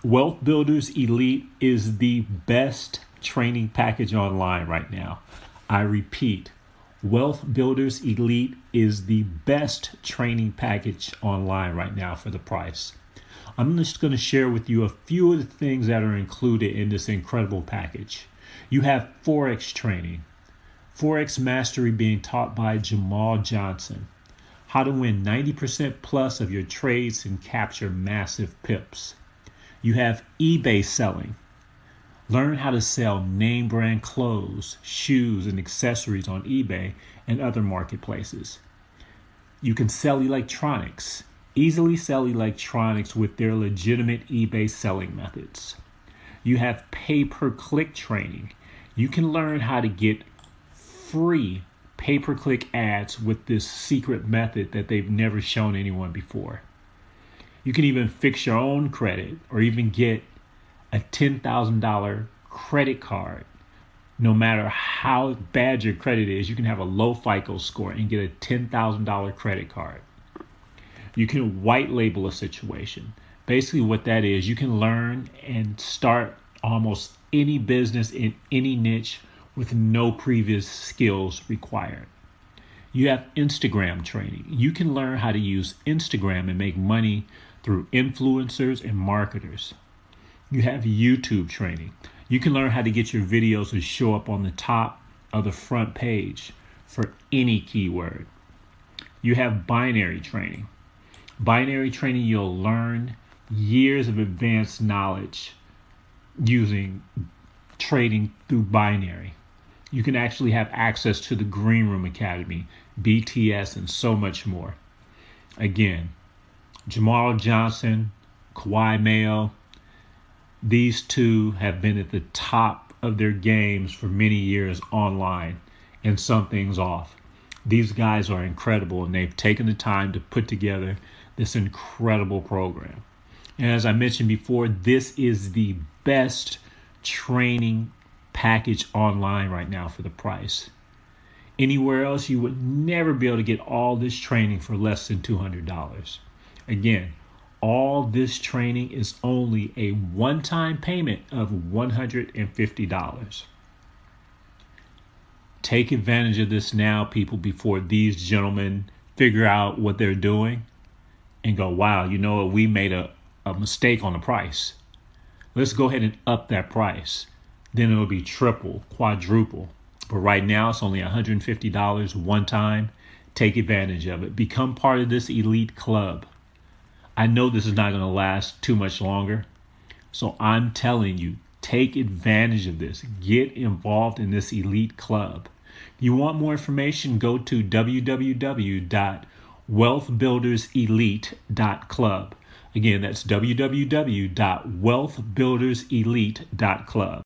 Wealth Builders Elite is the best training package online right now. I repeat, Wealth Builders Elite is the best training package online right now for the price. I'm just going to share with you a few of the things that are included in this incredible package. You have Forex training, Forex mastery being taught by Jamal, how to win 90% plus of your trades and capture massive pips. You have eBay selling. Learn how to sell name brand clothes, shoes, and accessories on eBay and other marketplaces. You can sell electronics. Easily sell electronics with their legitimate eBay selling methods. You have pay-per-click training. You can learn how to get free pay-per-click ads with this secret method that they've never shown anyone before. You can even fix your own credit or even get a $10,000 credit card. No matter how bad your credit is, you can have a low FICO score and get a $10,000 credit card. You can white label a situation. Basically what that is, you can learn and start almost any business in any niche with no previous skills required. You have Instagram training. You can learn how to use Instagram and make money through influencers and marketers. You have YouTube training. You can learn how to get your videos to show up on the top of the front page for any keyword. You have binary training. Binary training, you'll learn years of advanced knowledge using trading through binary. You can actually have access to the Green Room Academy, BTS, and so much more. Again, Jamal, Kawhi, Mayo, these two have been at the top of their games for many years online, and something's off. These guys are incredible, and they've taken the time to put together this incredible program. And as I mentioned before, this is the best training package online right now for the price. Anywhere else, you would never be able to get all this training for less than $200. Again, all this training is only a one-time payment of $150. Take advantage of this now, people, before these gentlemen figure out what they're doing and go, wow, you know what, we made a mistake on the price. Let's go ahead and up that price. Then it'll be triple, quadruple. But right now it's only $150 one time. Take advantage of it. Become part of this elite club. I know this is not going to last too much longer. So I'm telling you, take advantage of this. Get involved in this elite club. If you want more information, go to www.wealthbuilderselite.club. Again, that's www.wealthbuilderselite.club.